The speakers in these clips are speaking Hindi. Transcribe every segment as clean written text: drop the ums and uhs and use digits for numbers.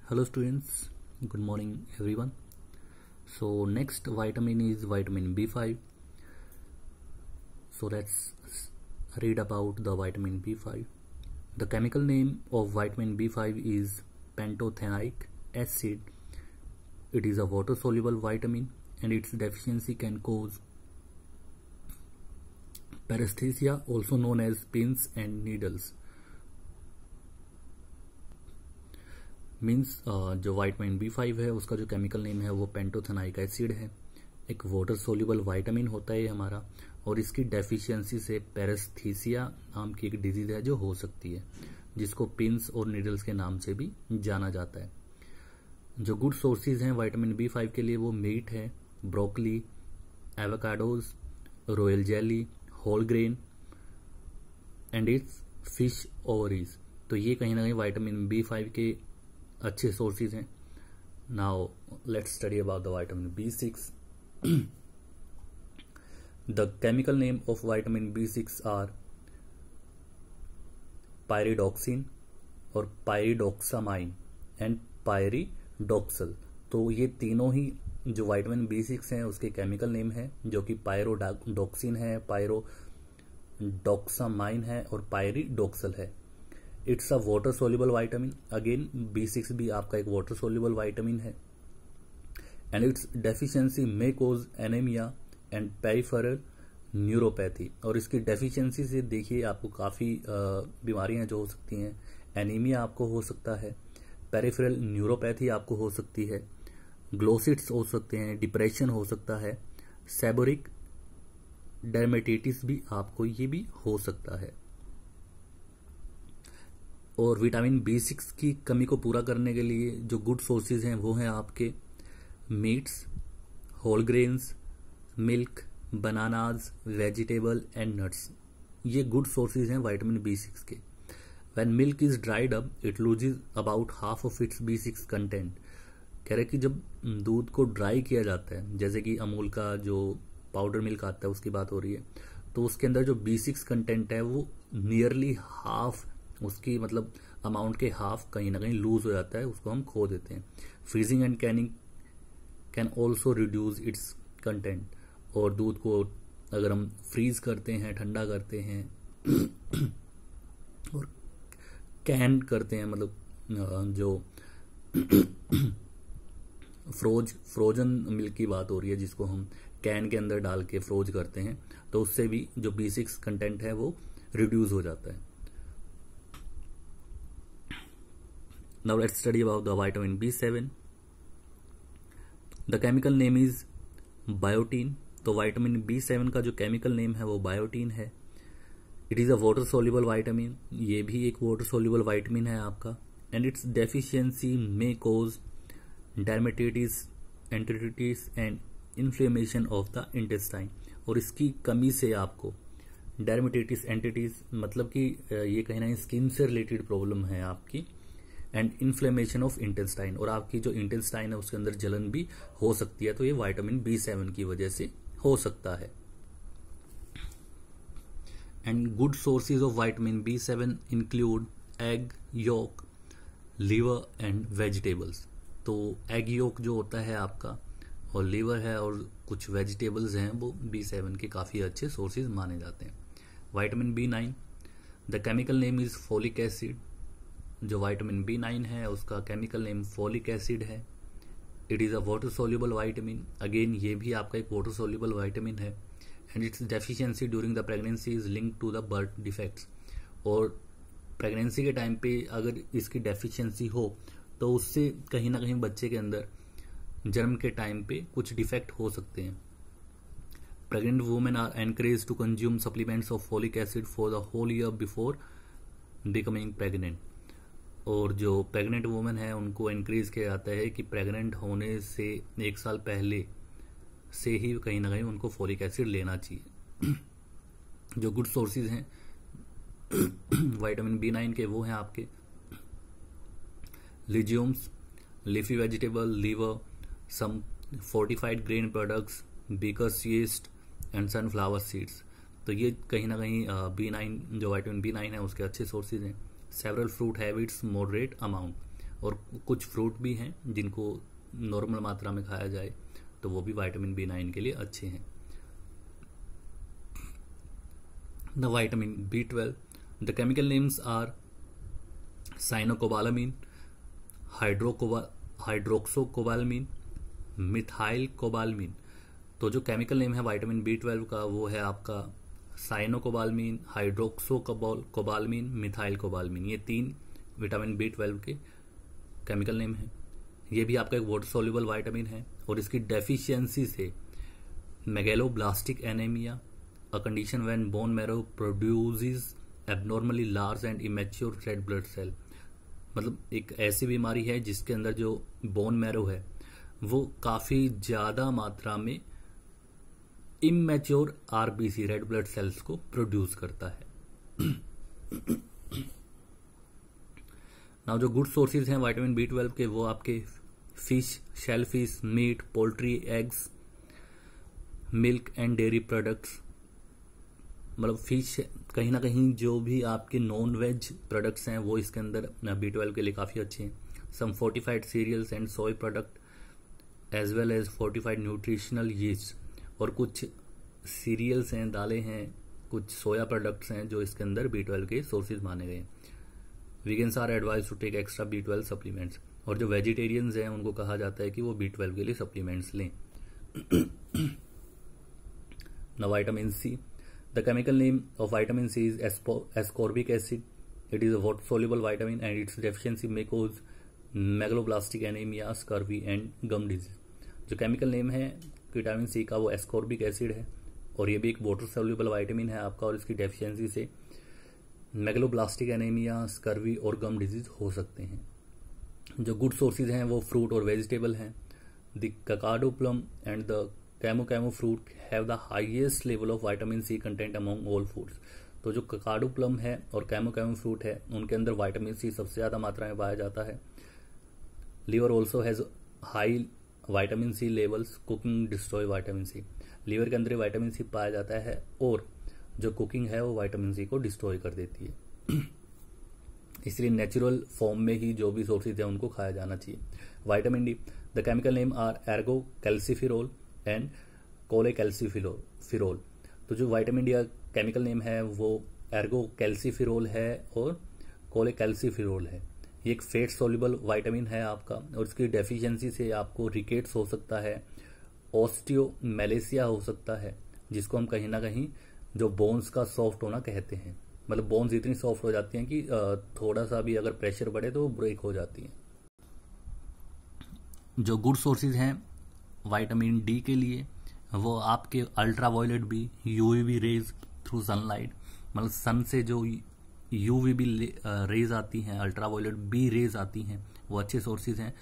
Hello students, good morning everyone. So next vitamin is vitamin B5. So let's read about the vitamin B5. The chemical name of vitamin B5 is pantothenic acid. It is a water soluble vitamin and its deficiency can cause paresthesia, also known as pins and needles. Means जो वाइटामिन B5 है उसका जो केमिकल नेम है वो पेंटोथेनाइक एसिड है। एक वाटर सोल्यूबल वाइटामिन होता है हमारा, और इसकी डेफिशिएंसी से पैरेस्थीसिया नाम की एक डिजीज है जो हो सकती है, जिसको पिंस और नीडल्स के नाम से भी जाना जाता है। जो गुड सोर्सेज हैं वाइटामिन B5 के लिए वो मीट है, broccoli, avocados, royal jelly, whole grain and its fish ovaries. तो ये कहीं ना कहीं वाइटामिन B5 के अच्छे सोर्सेज हैं। Now let's study about the vitamin B6। The chemical name of vitamin B6 are pyridoxine और पायरिडॉक्सामाइन एंड पायरिडॉक्सल। तो ये तीनों ही जो वाइटामिन B6 हैं उसके केमिकल नेम है, जो कि पायरोडॉक्सिन है, पायरोडॉक्सामाइन है और पायरिडॉक्सल है। It's a water soluble vitamin. Again B6 भी आपका एक वाटर सोल्यूबल वाइटामिन है and its deficiency may cause anaemia and peripheral neuropathy. और इसकी डेफिशिएंसी से देखिए आपको काफ़ी बीमारियां जो हो सकती हैं। एनीमिया आपको हो सकता है, पेरिफेरल न्यूरोपैथी आपको हो सकती है, ग्लोसिट्स हो सकते हैं, डिप्रेशन हो सकता है, सेबोरिक डर्मेटाइटिस भी आपको ये भी हो सकता है। और विटामिन B6 की कमी को पूरा करने के लिए जो गुड सोर्सेज हैं वो हैं आपके meats, whole grains, milk, bananas, vegetable and nuts. ये गुड सोर्सेज हैं विटामिन B6 के। When milk is dried up it loses about half of its B6 content. कह रहे कि जब दूध को ड्राई किया जाता है, जैसे कि अमूल का जो पाउडर मिल्क आता है उसकी बात हो रही है, तो उसके अंदर जो B6 कंटेंट है वो नियरली हाफ, उसकी मतलब अमाउंट के हाफ कहीं ना कहीं लूज हो जाता है, उसको हम खो देते हैं। Freezing and Canning can also reduce it's content. और दूध को अगर हम फ्रीज करते हैं, ठंडा करते हैं और कैन करते हैं, मतलब जो फ्रोजन मिल्क की बात हो रही है जिसको हम कैन के अंदर डाल के फ्रोज करते हैं, तो उससे भी जो B6 कंटेंट है वो रिड्यूस हो जाता है। Now let's study about the vitamin B7. The chemical name is biotin. तो विटामिन B7 का जो केमिकल नेम है वो बायोटीन है। It is a water soluble vitamin. ये भी एक वाटर सोल्यूबल वाइटामिन है आपका। And its deficiency may cause dermatitis, enteritis and inflammation of the intestine. और इसकी कमी से आपको डर्मेटाइटिस, एंटेरिटिस मतलब कि ये कहीं ना कहीं स्किन से रिलेटेड प्रॉब्लम है आपकी, एंड इन्फ्लेमेशन ऑफ इंटेस्टाइन, और आपकी जो इंटेस्टाइन है उसके अंदर जलन भी हो सकती है। तो ये विटामिन B7 की वजह से हो सकता है। And good sources of vitamin B7 include egg yolk, liver and vegetables. तो एग योक जो होता है आपका, और लीवर है, और कुछ वेजिटेबल्स हैं, वो B7 के काफ़ी अच्छे सोर्सेज माने जाते हैं। Vitamin B9, the chemical name is folic acid. जो विटामिन B9 है उसका केमिकल नेम फोलिक एसिड है। It is a water soluble vitamin. Again ये भी आपका एक वाटर सोल्यूबल वाइटामिन है and its deficiency during the pregnancy is link to the birth defects. और प्रेगनेंसी के टाइम पे अगर इसकी डेफिशिएंसी हो तो उससे कहीं ना कहीं बच्चे के अंदर जन्म के टाइम पे कुछ डिफेक्ट हो सकते हैं। Pregnant women are encourage to consume supplements of folic acid for the whole year before becoming pregnant. और जो प्रेग्नेंट वुमेन है उनको इंक्रीज किया जाता है कि प्रेग्नेंट होने से 1 साल पहले से ही कहीं ना कहीं उनको फोलिक एसिड लेना चाहिए। जो गुड सोर्सेज हैं विटामिन B9 के वो हैं आपके legumes, leafy vegetable, liver, some fortified grain products, baker's yeast and sunflower seeds. तो ये कहीं ना कहीं B9 जो विटामिन B9 है उसके अच्छे सोर्सेज हैं। Several fruit have it's moderate amount. और कुछ फ्रूट भी हैं जिनको नॉर्मल मात्रा में खाया जाए तो वो भी विटामिन B9 के लिए अच्छे हैं। The vitamin B12, the chemical names are cyanocobalamin, hydroxocobalamin, methyl cobalamin. तो जो केमिकल नेम है विटामिन B12 का वो है आपका साइनोकोबालमीन, हाइड्रोक्सोकोबालमीन, मिथाइल कोबालमीन। ये 3 विटामिन B12 के केमिकल नेम हैं। ये भी आपका एक वाटर सोल्यूबल विटामिन है और इसकी डेफिशिएंसी से megaloblastic anaemia, a condition when bone marrow produces abnormally large and immature red blood cell, मतलब एक ऐसी बीमारी है जिसके अंदर जो बोन मैरो है वो काफी ज्यादा मात्रा में immature RBC red blood cells को प्रोड्यूस करता है। नाउ जो गुड सोर्सेज हैं विटामिन B12 के वो आपके fish, shell fish, meat, poultry, eggs, milk and dairy products. मतलब फिश कहीं ना कहीं जो भी आपके नॉन वेज प्रोडक्ट्स हैं वो इसके अंदर B12 के लिए काफी अच्छे हैं। Some fortified cereals and soy product as well as fortified nutritional yeast, और कुछ सीरियल्स हैं, दालें हैं, कुछ सोया प्रोडक्ट्स हैं जो इसके अंदर B12 के सोर्सेज माने गए हैं। Vegans are advise to take extra B12 supplements, और जो वेजिटेरियंस हैं उनको कहा जाता है कि वो B12 के लिए सप्लीमेंट्स लें। Now vitamin C, the chemical name of vitamin C is ascorbic acid. It is a water soluble vitamin and its deficiency may cause megaloblastic anemia, scurvy and gum disease. जो केमिकल नेम है विटामिन सी का वो एस्कॉर्बिक एसिड है और ये भी एक वाटर सोल्यूबल विटामिन है आपका, और इसकी डेफिशिएंसी से मेगलोब्लास्टिक एनीमिया, स्कर्वी और गम डिजीज हो सकते हैं। जो गुड सोर्सेज हैं वो फ्रूट और वेजिटेबल हैं। The Kakadu plum and the camu fruit have the highest level of vitamin C content among all foods. तो जो ककाडो प्लम है और कैमो फ्रूट है उनके अंदर विटामिन सी सबसे ज्यादा मात्रा में पाया जाता है। Liver also has high vitamin C levels, cooking destroy vitamin C. Liver के अंदर विटामिन सी पाया जाता है और जो कुकिंग है वो विटामिन सी को डिस्ट्रॉय कर देती है। इसलिए नेचुरल फॉर्म में ही जो भी सोर्सेज है उनको खाया जाना चाहिए। Vitamin D, the chemical name are ergocalciferol and cholecalciferol. तो जो विटामिन डी का केमिकल नेम है वो एर्गो कैल्सिफिरोल है और कोलेकैल्सिफिरोल है। ये एक फेट सोल्यूबल विटामिन है आपका, और इसकी डेफिशिएंसी से आपको रिकेट्स हो सकता है, ऑस्टियोमेलेसिया हो सकता है, जिसको हम कहीं ना कहीं जो बोन्स का सॉफ्ट होना कहते हैं। मतलब बोन्स इतनी सॉफ्ट हो जाती हैं कि थोड़ा सा भी अगर प्रेशर बढ़े तो वो ब्रेक हो जाती हैं। जो गुड सोर्सेज हैं विटामिन डी के लिए वो आपके ultraviolet B, UVB rays through sunlight, मतलब सन से जो यूवीबी रेज आती हैं, अल्ट्रावायलेट बी रेज आती हैं, वो अच्छे सोर्सेज हैं।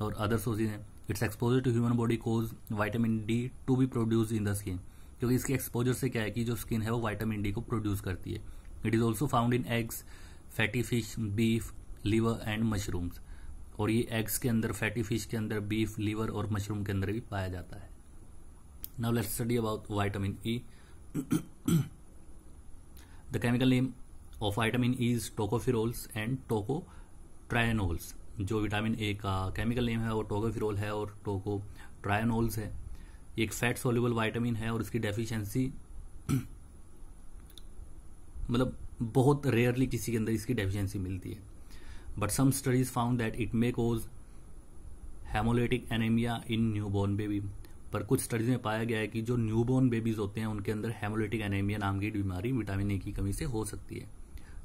और अदर सोर्सेज हैं its exposure to human body cause vitamin D to be produce in the skin, क्योंकि इसके एक्सपोजर से क्या है कि जो स्किन है वो विटामिन डी को प्रोड्यूस करती है। It is also found in eggs, fatty fish, beef, liver and mushrooms. और ये एग्स के अंदर, फैटी फिश के अंदर, बीफ, लिवर और मशरूम के अंदर भी पाया जाता है। Now let's study about vitamin E. The chemical name of vitamin E is tocopherols and tocotrienols. जो विटामिन ए का केमिकल नेम है वो टोकोफिरोल है और टोकोट्रायनोल्स है। ये एक फैट सोल्यूबल विटामिन है और इसकी डेफिशिएंसी मतलब बहुत रेयरली किसी के अंदर इसकी डेफिशिएंसी मिलती है। But some studies found that it may cause haemolytic anaemia in newborn baby. पर कुछ स्टडीज में पाया गया है कि जो न्यूबॉर्न बेबीज होते हैं उनके अंदर हेमोलिटिक एनीमिया नाम की बीमारी विटामिन ए की कमी से हो सकती है।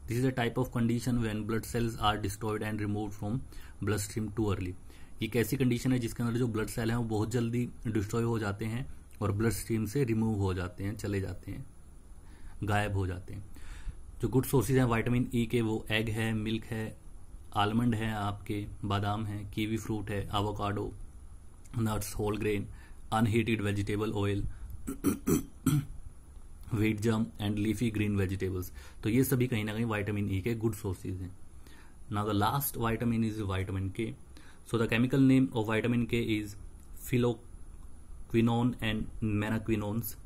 This is a type of condition when blood cells are destroyed and removed from blood stream too early. ये एक ऐसी कंडीशन है जिसके अंदर जो ब्लड सेल हैं वो बहुत जल्दी डिस्ट्रॉय हो जाते हैं और ब्लड स्ट्रीम से रिमूव हो जाते हैं, चले जाते हैं, गायब हो जाते हैं। जो गुड सोर्सेज हैं विटामिन ई के वो एग है, मिल्क है, आलमंड है, आपके बादाम है, कीवी फ्रूट है, avocado, nuts, whole grain, unheated vegetable oil, wheat germ and leafy green vegetables. तो ये सभी कहीं ना कहीं विटामिन ई के गुड सोर्सेज हैं। Now the last vitamin is vitamin K. So the chemical name of vitamin K is phylloquinone and menaquinones.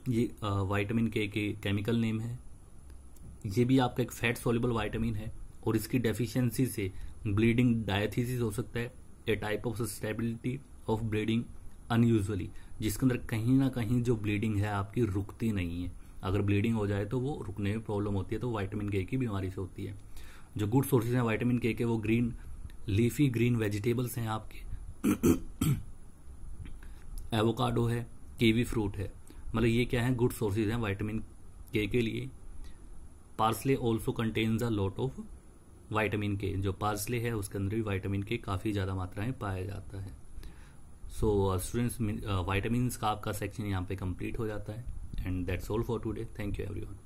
ये विटामिन के केमिकल नेम है। ये भी आपका एक फैट सोल्यूबल विटामिन है और इसकी डेफिशिएंसी से ब्लीडिंग डायथीसिस हो सकता है, a type of susceptibility of bleeding unusually, जिसके अंदर कहीं ना कहीं जो ब्लीडिंग है आपकी रुकती नहीं है। अगर ब्लीडिंग हो जाए तो वो रुकने में प्रॉब्लम होती है, तो विटामिन के की बीमारी से होती है। जो गुड सोर्सेज हैं विटामिन के वो ग्रीन लीफी ग्रीन वेजिटेबल्स हैं आपके एवोकाडो है, कीवी फ्रूट है, मतलब ये क्या है, गुड सोर्सेज हैं विटामिन के लिए। Parsley also contains a lot of vitamin के, जो पार्सले है उसके अंदर भी विटामिन के काफ़ी ज़्यादा मात्रा में पाया जाता है। सो स्टूडेंट्स, विटामिन का आपका सेक्शन यहाँ पे कंप्लीट हो जाता है। And that's all for today. Thank you everyone.